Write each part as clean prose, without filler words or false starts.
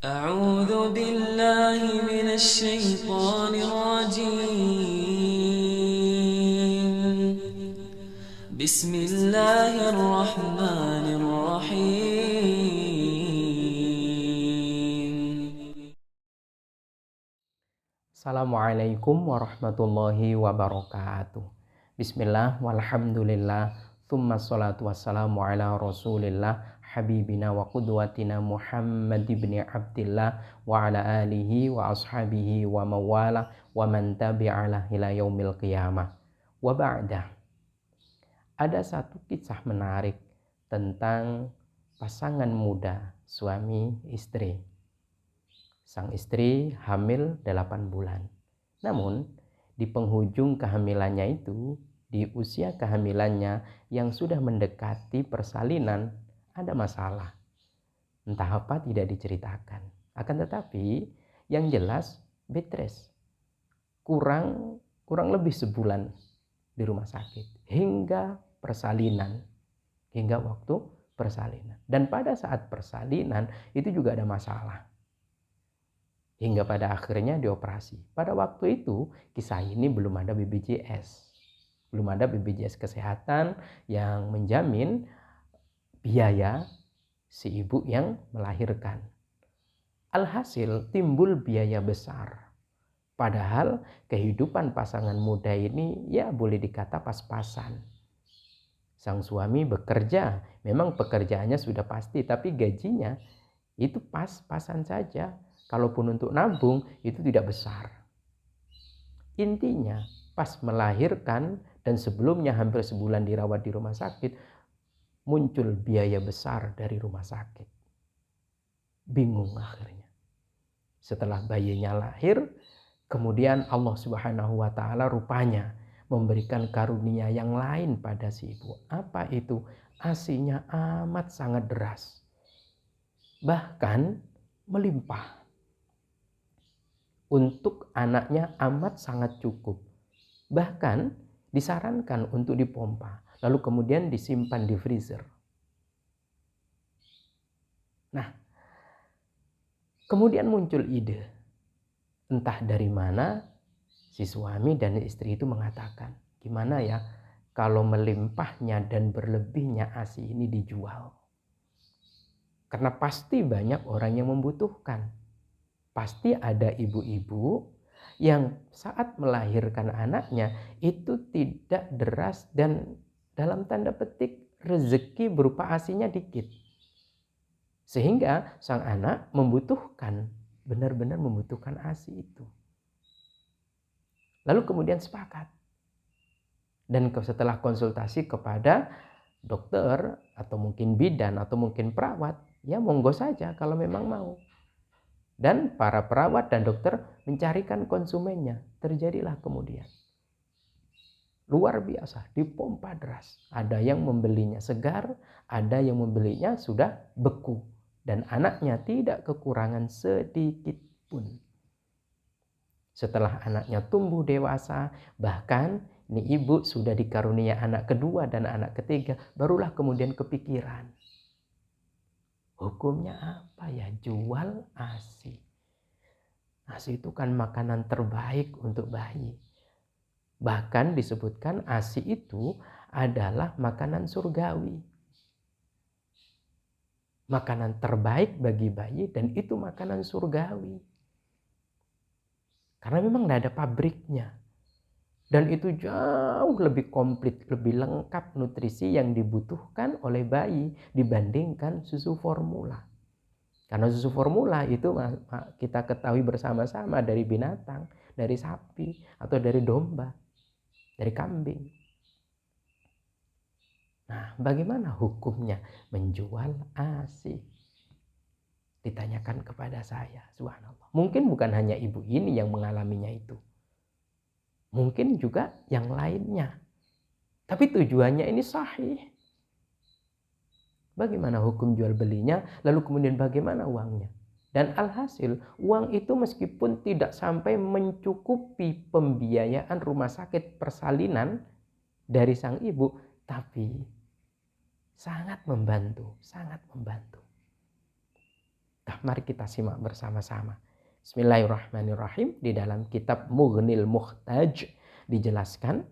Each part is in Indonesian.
أعوذ بالله من الشيطان الرجيم بسم الله الرحمن الرحيم. Assalamualaikum warahmatullahi wabarakatuh. Bismillah walhamdulillah. Thumma salatu wassalamu ala rasulillah habibina wa qudwatina Muhammad ibn Abdillah wa ala alihi wa ashabihi wa mawala wa man tabi'alah ila yaumil qiyamah. Wa ba'dah. Ada satu kisah menarik tentang pasangan muda suami istri. Sang istri hamil 8 bulan. Namun, di penghujung kehamilannya itu, di usia kehamilannya yang sudah mendekati persalinan, ada masalah. Entah apa tidak diceritakan. Akan tetapi, yang jelas bed rest. Kurang lebih sebulan di rumah sakit. Hingga persalinan. Hingga waktu persalinan. Dan pada saat persalinan, itu juga ada masalah. Hingga pada akhirnya dioperasi. Pada waktu itu kisah ini belum ada BPJS. Belum ada BPJS kesehatan yang menjamin biaya si ibu yang melahirkan. Alhasil timbul biaya besar. Padahal kehidupan pasangan muda ini ya boleh dikata pas-pasan. Sang suami bekerja, memang pekerjaannya sudah pasti, tapi gajinya itu pas-pasan saja. Kalaupun untuk nabung itu tidak besar. Intinya pas melahirkan dan sebelumnya hampir sebulan dirawat di rumah sakit, muncul biaya besar dari rumah sakit. Bingung akhirnya. Setelah bayinya lahir, kemudian Allah Subhanahu wa taala rupanya memberikan karunia yang lain pada si ibu. Apa itu? ASInya amat sangat deras. Bahkan melimpah. Untuk anaknya amat sangat cukup. Bahkan disarankan untuk dipompa, lalu kemudian disimpan di freezer. Nah, kemudian muncul ide. Entah dari mana si suami dan istri itu mengatakan, gimana ya kalau melimpahnya dan berlebihnya ASI ini dijual? Karena pasti banyak orang yang membutuhkan. Pasti ada ibu-ibu yang saat melahirkan anaknya itu tidak deras dan dalam tanda petik rezeki berupa ASInya dikit. Sehingga sang anak membutuhkan, benar-benar membutuhkan ASI itu. Lalu kemudian sepakat. Dan setelah konsultasi kepada dokter atau mungkin bidan atau mungkin perawat, ya monggo saja kalau memang mau. Dan para perawat dan dokter mencarikan konsumennya. Terjadilah kemudian. Luar biasa, dipompa deras. Ada yang membelinya segar, ada yang membelinya sudah beku. Dan anaknya tidak kekurangan sedikit pun. Setelah anaknya tumbuh dewasa, bahkan ini ibu sudah dikarunia anak kedua dan anak ketiga, barulah kemudian kepikiran. Hukumnya apa ya? Jual ASI. ASI itu kan makanan terbaik untuk bayi. Bahkan disebutkan ASI itu adalah makanan surgawi. Makanan terbaik bagi bayi dan itu makanan surgawi. Karena memang tidak ada pabriknya. Dan itu jauh lebih komplit, lebih lengkap nutrisi yang dibutuhkan oleh bayi dibandingkan susu formula. Karena susu formula itu kita ketahui bersama-sama dari binatang, dari sapi, atau dari domba, dari kambing. Nah, bagaimana hukumnya menjual ASI? Ditanyakan kepada saya, subhanallah. Mungkin bukan hanya ibu ini yang mengalaminya itu. Mungkin juga yang lainnya. Tapi tujuannya ini sahih. Bagaimana hukum jual belinya, lalu kemudian bagaimana uangnya? Dan alhasil, uang itu meskipun tidak sampai mencukupi pembiayaan rumah sakit persalinan dari sang ibu, tapi sangat membantu, sangat membantu. Nah, mari kita simak bersama-sama. Bismillahirrahmanirrahim. Di dalam kitab Mughnil Muhtaj dijelaskan,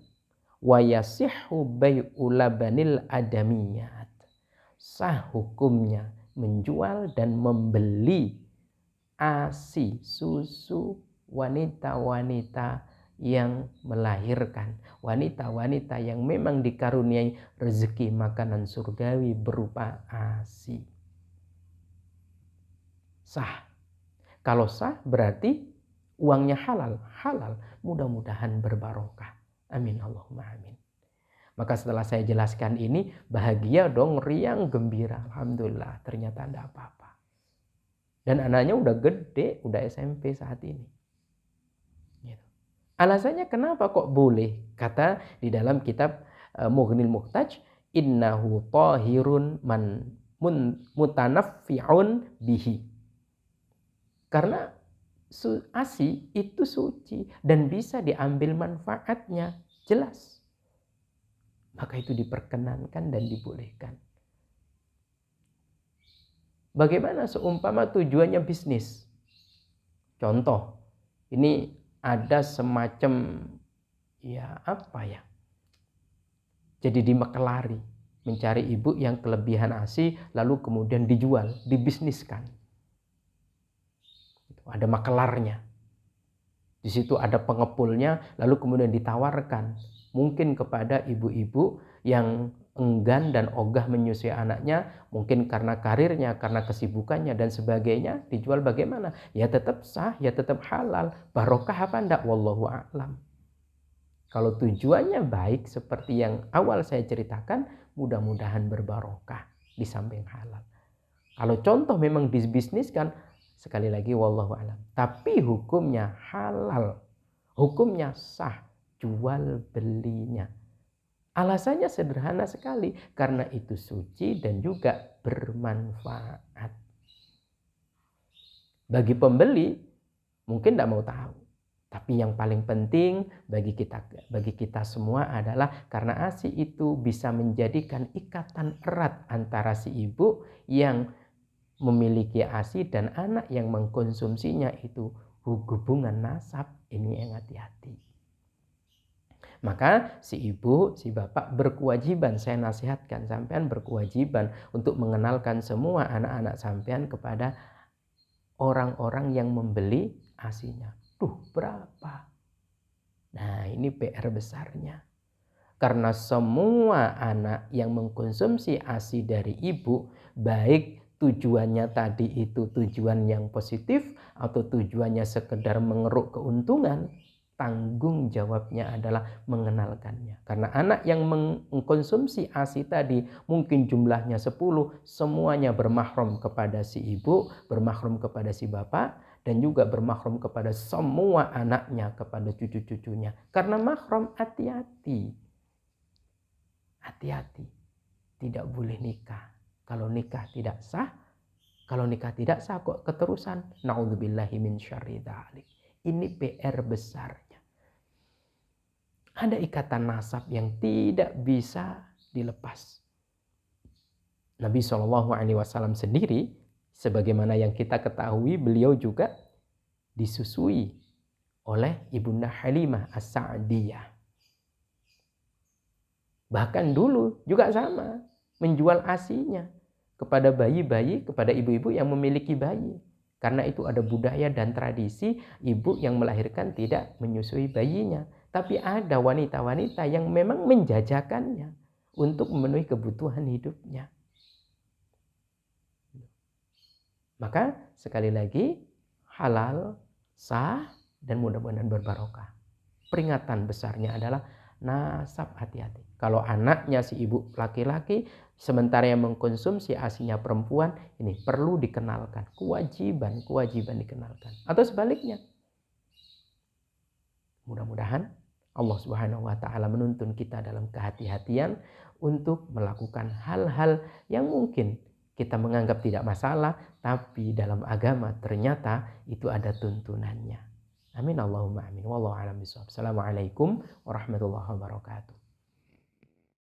wa yasihhu bai'u labanil adamiyat. Sah hukumnya menjual dan membeli ASI, susu wanita-wanita yang melahirkan, wanita-wanita yang memang dikaruniai rezeki makanan surgawi berupa ASI. Sah. Kalau sah berarti uangnya halal. Halal, mudah-mudahan berbarokah. Amin Allahumma amin. Maka setelah saya jelaskan ini, bahagia dong, riang, gembira. Alhamdulillah, ternyata tidak apa-apa. Dan anaknya udah gede, udah SMP saat ini. Gitu. Alasannya kenapa kok boleh? Kata di dalam kitab Mughnil Muhtaj, innahu tahirun mutanaffi'un bihi. Karena ASI itu suci dan bisa diambil manfaatnya, jelas. Maka itu diperkenankan dan dibolehkan. Bagaimana seumpama tujuannya bisnis? Contoh, ini ada semacam jadi dimakelari, mencari ibu yang kelebihan ASI lalu kemudian dijual, dibisniskan. Ada makelarnya. Di situ ada pengepulnya, lalu kemudian ditawarkan mungkin kepada ibu-ibu yang enggan dan ogah menyusui anaknya, mungkin karena karirnya, karena kesibukannya dan sebagainya, dijual bagaimana? Ya tetap sah, ya tetap halal. Barokah apa enggak? Wallahu a'lam. Kalau tujuannya baik seperti yang awal saya ceritakan, mudah-mudahan berbarokah di samping halal. Kalau contoh memang dibisniskan, sekali lagi wallahu a'lam. Tapi hukumnya halal. Hukumnya sah, jual belinya. Alasannya sederhana sekali, karena itu suci dan juga bermanfaat. Bagi pembeli mungkin tidak mau tahu. Tapi yang paling penting bagi kita semua adalah karena ASI itu bisa menjadikan ikatan erat antara si ibu yang memiliki ASI dan anak yang mengkonsumsinya itu hubungan nasab. Ini yang hati-hati. Maka si ibu, si bapak berkewajiban, saya nasihatkan sampean berkewajiban untuk mengenalkan semua anak-anak sampean kepada orang-orang yang membeli ASI-nya. Berapa? Nah, ini PR besarnya. Karena semua anak yang mengkonsumsi ASI dari ibu, baik tujuannya tadi itu tujuan yang positif atau tujuannya sekedar mengeruk keuntungan, tanggung jawabnya adalah mengenalkannya. Karena anak yang mengkonsumsi ASI tadi mungkin jumlahnya 10, semuanya bermahram kepada si ibu, bermahram kepada si bapak, dan juga bermahram kepada semua anaknya, kepada cucu-cucunya. Karena mahram, hati-hati. Hati-hati. Tidak boleh nikah. Kalau nikah tidak sah, kalau nikah tidak sah kok keterusan, naudzubillahi min syarri dzalik. Ini PR besarnya. Ada ikatan nasab yang tidak bisa dilepas. Nabi SAW sendiri, sebagaimana yang kita ketahui, beliau juga disusui oleh Ibunda Halimah As-Sa'diyah. Bahkan dulu juga sama, menjual ASI-nya kepada bayi-bayi, kepada ibu-ibu yang memiliki bayi. Karena itu ada budaya dan tradisi ibu yang melahirkan tidak menyusui bayinya. Tapi ada wanita-wanita yang memang menjajakannya untuk memenuhi kebutuhan hidupnya. Maka sekali lagi, halal, sah, dan mudah-mudahan berbarokah. Peringatan besarnya adalah nasab, hati-hati. Kalau anaknya si ibu laki-laki, sementara yang mengkonsumsi ASI-nya perempuan, ini perlu dikenalkan. Kewajiban dikenalkan. Atau sebaliknya. Mudah-mudahan Allah Subhanahu wa Ta'ala menuntun kita dalam kehati-hatian untuk melakukan hal-hal yang mungkin kita menganggap tidak masalah, tapi dalam agama ternyata itu ada tuntunannya. Amin Allahumma amin. Wallahu a'lam bishawab. Assalamualaikum warahmatullahi wabarakatuh.